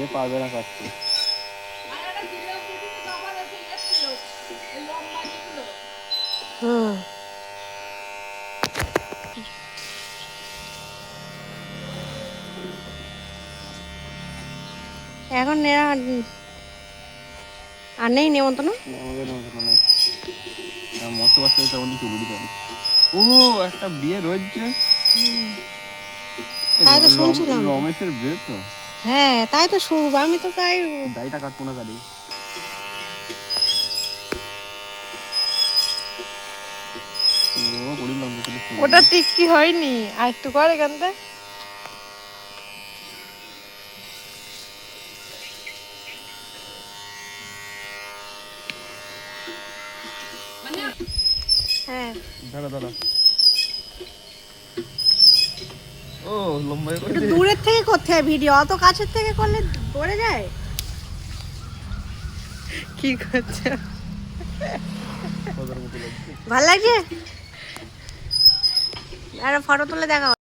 এ পারবে না কাটতে। হুম এখন এরা আর নেই নেমন্তন্ন। আমাদের নেমন্তন্ন নেই। মৎস্য বাচ্চা তেমন চুল দিতে পারি। ও একটা বিয়ে রয়েছে। তাই তো শুনছিলাম। রমেশের বিয়ে তো। হ্যাঁ তাই তো শুনবো আমি তো তাই। দাড়িটা কাটবো না গাড়ি। ওটা ঠিক কি হয়নি আর একটু কর এখানটা। হ্যাঁ দাঁড়া দাঁড়া। ও লম্বা করে একটু দূরের থেকে করতে হয় ভিডিও, অত কাছের থেকে করলে পড়ে যায়। কি করছে ভাল লাগছে? আর ফটো তুলে দেখাও।